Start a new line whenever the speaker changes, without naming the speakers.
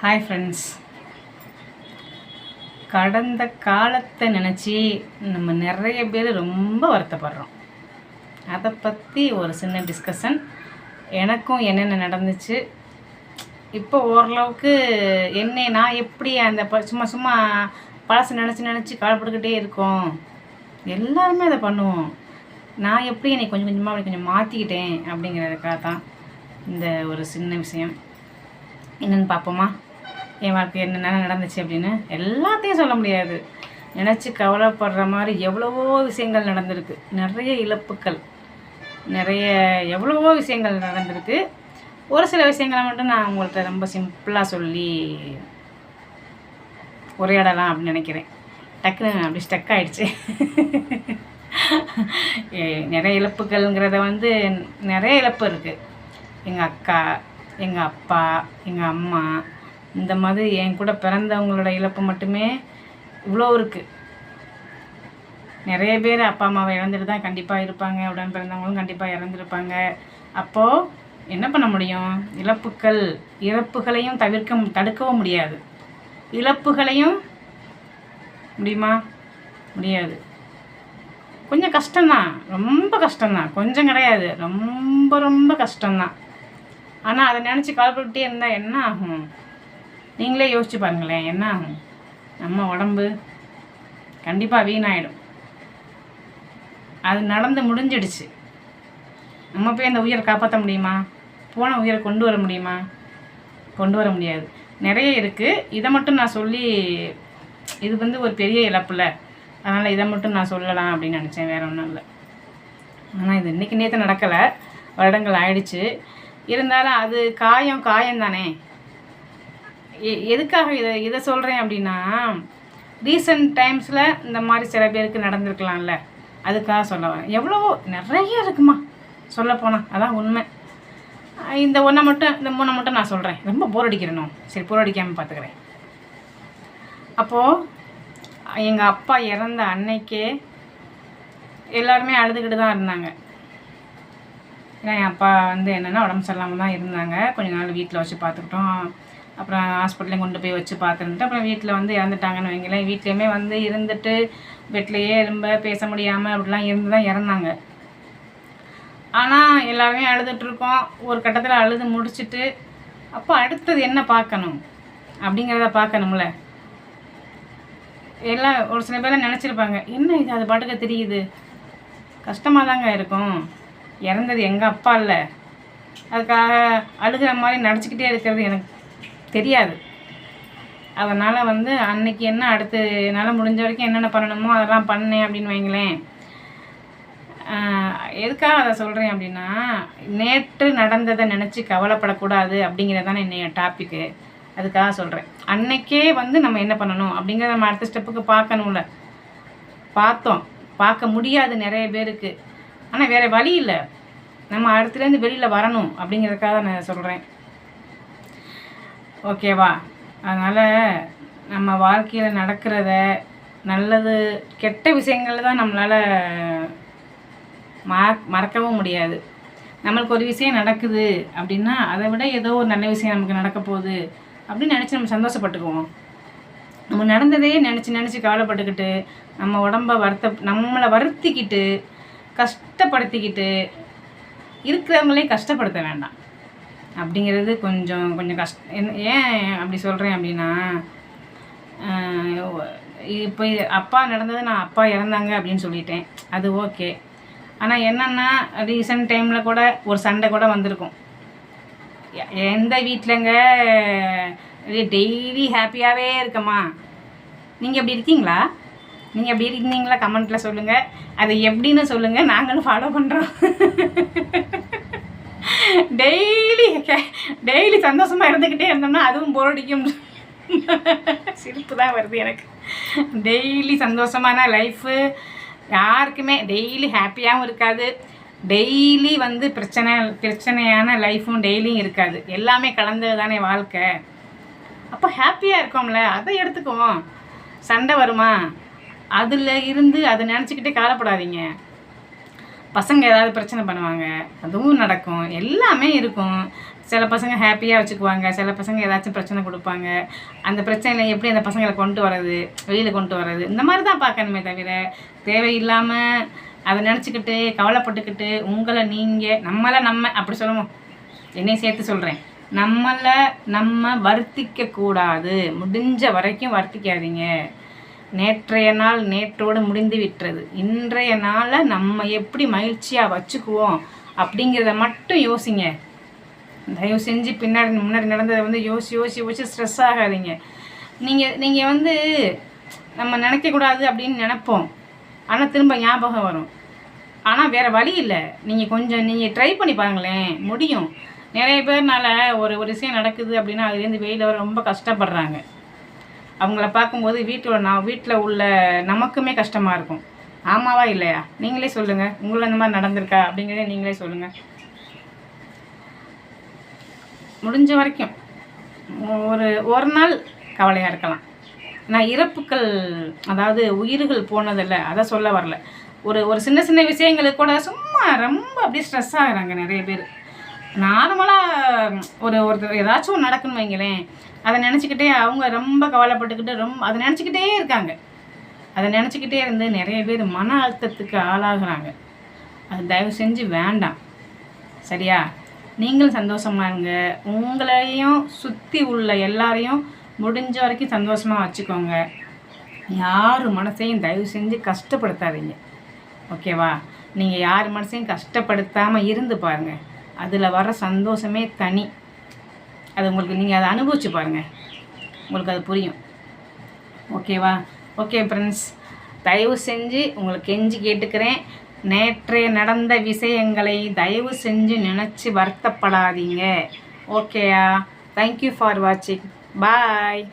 Hi friends. கடந்த காலத்தை நினச்சி நம்ம நிறைய பேர் ரொம்ப வருத்தப்படுறோம். அதை பற்றி ஒரு சின்ன டிஸ்கஷன். எனக்கும் என்னென்ன நடந்துச்சு, இப்போ ஓரளவுக்கு நான் எப்படி அந்த சும்மா சும்மா பழசு நினச்சி கவலைப்பட்டுக்கிட்டே இருக்கோம். எல்லாருமே அதை பண்ணுவோம். நான் எப்படி என்னை கொஞ்சம் கொஞ்சமாக அப்படி கொஞ்சம் மாற்றிக்கிட்டேன் அப்படிங்கிறதுக்காக தான் இந்த ஒரு சின்ன விஷயம். என்னென்னு பார்ப்போமா? என் வாழ்க்கை என்னென்ன நடந்துச்சு அப்படின்னு எல்லாத்தையும் சொல்ல முடியாது. நினச்சி கவலைப்படுற மாதிரி எவ்வளவோ விஷயங்கள் நடந்திருக்கு. நிறைய இழப்புக்கள், எவ்வளவோ விஷயங்கள் நடந்திருக்கு. ஒரு சில விஷயங்களை மட்டும் நான் உங்கள்கிட்ட ரொம்ப சிம்பிளாக சொல்லி உரையாடலாம் அப்படின்னு நினைக்கிறேன். டக்குன்னு அப்படி ஸ்டக் ஆகிடுச்சு. நிறைய இழப்புகள்ங்கிறத நிறைய இழப்பு இருக்குது. எங்கள் அக்கா, எங்கள் அப்பா, எங்கள் அம்மா, இந்த மாதிரி என் கூட பிறந்தவங்களோட இழப்பு மட்டுமே இவ்வளோ இருக்குது. நிறைய பேர் அப்பா அம்மாவை இழந்துட்டு தான் கண்டிப்பாக இருப்பாங்க. உடன் பிறந்தவங்களும் கண்டிப்பாக இறந்துருப்பாங்க. அப்போது என்ன பண்ண முடியும்? இறப்புகளையும் தடுக்கவும் முடியாது. இழப்புகளையும் முடியுமா? முடியாது. கொஞ்சம் கஷ்டம்தான், ரொம்ப கஷ்டம்தான். கொஞ்சம் கிடையாது, ரொம்ப ரொம்ப கஷ்டம்தான். ஆனால் அதை நினச்சி கவலைப்பட்டுட்டே இருந்தால் என்ன ஆகும்? நீங்களே யோசிச்சு பாருங்களேன், என்ன ஆகும்? நம்ம உடம்பு கண்டிப்பாக வீணாயிடும். அது நடந்து முடிஞ்சிடுச்சு. நம்ம போய் அந்த உயிரை காப்பாற்ற முடியுமா? போன உயிரை கொண்டு வர முடியுமா? கொண்டு வர முடியாது. நிறைய இருக்குது. இதை மட்டும் நான் சொல்லி, இது ஒரு பெரிய இழப்புல, அதனால் இதை மட்டும் நான் சொல்லலாம் அப்படின்னு நினச்சேன். வேறு ஒன்றும் இல்லை. ஆனால் இது இன்றைக்கி நேற்று நடக்கலை, வருடங்கள் ஆயிடுச்சு. இருந்தாலும் அது காயம் தானே. எதுக்காக இதை சொல்கிறேன் அப்படின்னா, ரீசன்ட் டைம்ஸில் இந்த மாதிரி சில பேருக்கு நடந்திருக்கலாம்ல, அதுக்காக சொல்ல வரேன். எவ்வளவோ நிறைய இருக்குமா சொல்லப்போனால், அதான் உண்மை. இந்த மூணை மட்டும் நான் சொல்கிறேன். ரொம்ப போர் அடிக்கிறேனும், சரி போர் அடிக்காமல் பார்த்துக்கிறேன். அப்போது எங்கள் அப்பா இறந்த அன்னைக்கே எல்லாருமே அழுதுகிட்டு தான் இருந்தாங்க. ஏன்னா என் அப்பா என்னென்னா உடம்பு சரியில்லாமல் தான் இருந்தாங்க. கொஞ்ச நாள் வீட்டில் வச்சு பார்த்துக்கிட்டோம். அப்புறம் ஹாஸ்பிட்டலையும் கொண்டு போய் வச்சு பார்த்துட்டு அப்புறம் வீட்டில் இறந்துட்டாங்கன்னு வைங்களேன். வீட்லேயுமே இருந்துட்டு பெட்லேயே ரொம்ப பேச முடியாமல் அப்படிலாம் இருந்து தான் இறந்தாங்க. ஆனால் எல்லாருமே அழுதுட்ருக்கோம். ஒரு கட்டத்தில் அழுது முடிச்சுட்டு அப்போ அடுத்தது என்ன பார்க்கணும் அப்படிங்கிறத பார்க்கணும்ல. எல்லாம் ஒரு சில பேர் நினச்சிருப்பாங்க, என்ன இது அது பாட்டுக்கு தெரியுது, கஷ்டமாக தாங்க இருக்கும், இறந்தது எங்கள் அப்பா இல்லை, அதுக்காக அழுகிற மாதிரி நடிச்சுக்கிட்டே இருக்கிறது எனக்கு தெரியாது. அதனால் அன்னைக்கு என்ன அடுத்து என்னால் முடிஞ்ச வரைக்கும் என்னென்ன பண்ணணுமோ அதெல்லாம் பண்ணேன் அப்படின்னு வைங்களேன். எதுக்காக அதை சொல்கிறேன் அப்படின்னா, நேற்று நடந்ததை நினச்சி கவலைப்படக்கூடாது அப்படிங்கிறதான என்னைய டாப்பிக்கு. அதுக்காக சொல்கிறேன். அன்னைக்கே நம்ம என்ன பண்ணணும் அப்படிங்கிறத நம்ம அடுத்த ஸ்டெப்புக்கு பார்க்கணும்ல. பார்க்க முடியாது நிறைய பேருக்கு. ஆனால் வேறு வழி இல்லை, நம்ம அடுத்துலேருந்து வெளியில் வரணும் அப்படிங்கிறதுக்காக நான் சொல்கிறேன். ஓகேவா? அதனால் நம்ம வாழ்க்கையில் நடக்கிறத, நல்லது கெட்ட விஷயங்கள் தான் நம்மளால் மறக்கவும் முடியாது. நம்மளுக்கு ஒரு விஷயம் நடக்குது அப்படின்னா அதை விட ஏதோ ஒரு நல்ல விஷயம் நமக்கு நடக்க போகுது அப்படின்னு நினச்சி நம்ம சந்தோஷப்பட்டுக்குவோம். நம்ம நடந்ததையே நினச்சி கவலைப்பட்டுக்கிட்டு நம்ம உடம்பை நம்மளை வருத்திக்கிட்டு கஷ்டப்படுத்திக்கிட்டு இருக்கிறவங்களையும் கஷ்டப்படுத்த வேண்டாம் அப்படிங்கிறது கொஞ்சம் கஷ்டம். ஏன் அப்படி சொல்கிறேன் அப்படின்னா, இப்போ அப்பா நடந்தது, நான் அப்பா இறந்தாங்க அப்படின்னு சொல்லிட்டேன், அது ஓகே. ஆனால் என்னென்னா ரீசன்ட் டைமில் கூட ஒரு சண்டை கூட வந்திருக்கும். எந்த வீட்டிலங்க டெய்லி ஹாப்பியாகவே இருக்கம்மா? நீங்கள் எப்படி இருக்கீங்களா? நீங்கள் எப்படி இருக்கீங்களா? கமெண்ட்டில் சொல்லுங்கள். அது எப்படின்னு சொல்லுங்கள், நாங்களும் ஃபாலோ பண்ணுறோம். டெய்லி சந்தோஷமாக இருந்துக்கிட்டே இருந்தோம்னா அதுவும் போர் அடிக்கும். சிரிப்பு தான் வருது எனக்கு. டெய்லி சந்தோஷமான லைஃபு யாருக்குமே டெய்லி ஹாப்பியாகவும் இருக்காது. டெய்லி பிரச்சனையான லைஃப்பும் டெய்லியும் இருக்காது. எல்லாமே கலந்தது தானே வாழ்க்கை. அப்போ ஹாப்பியாக இருக்கோம்ல, அதை எடுத்துக்குவோம். சண்டை வருமா, அதில் இருந்து அதை நினச்சிக்கிட்டே கவலைப்படாதீங்க. பசங்க ஏதாவது பிரச்சனை பண்ணுவாங்க, அதுவும் நடக்கும், எல்லாமே இருக்கும். சில பசங்க ஹாப்பியாக வச்சுக்குவாங்க, சில பசங்க ஏதாச்சும் பிரச்சனை கொடுப்பாங்க. அந்த பிரச்சனையில் எப்படி அந்த பசங்களை கொண்டு வர்றது, வெளியில் கொண்டு வர்றது, இந்த மாதிரி தான் பார்க்கணுமே தவிர தேவையில்லாமல் அதை நினச்சிக்கிட்டு கவலைப்பட்டுக்கிட்டு உங்களை நீங்கள் நம்ம அப்படி சொல்லுவோம், என்னையும் சேர்த்து சொல்கிறேன், நம்ம வருத்திக்கக்கூடாது. முடிஞ்ச வரைக்கும் வருத்திக்காதீங்க. நேற்றைய நாள் நேற்றோடு முடிந்து விட்டுறது. இன்றைய நாளை நம்ம எப்படி மகிழ்ச்சியாக வச்சுக்குவோம் அப்படிங்கிறத மட்டும் யோசிங்க. தயவு செஞ்சு முன்னாடி நடந்ததை வந்து யோசி ஸ்ட்ரெஸ் ஆகாதீங்க. நீங்கள் வந்து நம்ம நினைக்கக்கூடாது அப்படின்னு நினைப்போம், ஆனால் திரும்ப ஞாபகம் வரும். ஆனால் வேறு வழி இல்லை. நீங்கள் ட்ரை பண்ணி பாருங்களேன், முடியும். நிறைய பேர்னால ஒரு விஷயம் நடக்குது அப்படின்னா அதுலேருந்து வெளியில் வர ரொம்ப கஷ்டப்படுறாங்க. அவங்கள பார்க்கும்போது வீட்டில் உள்ள நமக்குமே கஷ்டமாக இருக்கும். ஆமாவா இல்லையா? நீங்களே சொல்லுங்கள், உங்களை இந்த மாதிரி நடந்திருக்கா அப்படிங்கிறத நீங்களே சொல்லுங்கள். முடிஞ்ச வரைக்கும் ஒரு நாள் கவலையாக இருக்கலாம். நான் இறப்புக்கள், அதாவது உயிர்கள் போனதில்லை, அதை சொல்ல வரல. ஒரு சின்ன விஷயங்களுக்கு கூட சும்மா ரொம்ப அப்படியே ஸ்ட்ரெஸ் ஆகுறாங்க நிறைய பேர். நார்மலாக ஒருத்தர் ஏதாச்சும் நடக்குன்னு வைங்களேன், அதை நினச்சிக்கிட்டே அவங்க ரொம்ப கவலைப்பட்டுக்கிட்டு அதை நினச்சிக்கிட்டே இருக்காங்க. அதை நினச்சிக்கிட்டே இருந்து நிறைய பேர் மன அழுத்தத்துக்கு ஆளாகிறாங்க. அது தயவு செஞ்சு வேண்டாம், சரியா? நீங்களும் சந்தோஷமாக இருங்க. உங்களையும் சுற்றி உள்ள எல்லாரையும் முடிஞ்ச வரைக்கும் சந்தோஷமாக வச்சுக்கோங்க. யார் மனசையும் தயவு செஞ்சு கஷ்டப்படுத்தாதீங்க, ஓகேவா? நீங்கள் யார் மனசையும் கஷ்டப்படுத்தாமல் இருந்து பாருங்கள். அதில் வர சந்தோஷமே தனி. அது உங்களுக்கு, நீங்கள் அதை அனுபவிச்சு பாருங்கள், உங்களுக்கு அது புரியும், ஓகேவா? ஓகே ஃப்ரெண்ட்ஸ், தயவு செஞ்சு உங்களுக்கு கெஞ்சி கேட்டுக்கிறேன், நேற்றைய நடந்த விஷயங்களை தயவு செஞ்சு நினச்சி வருத்தப்படாதீங்க, ஓகேயா? தேங்க்யூ ஃபார் வாட்சிங். பாய்.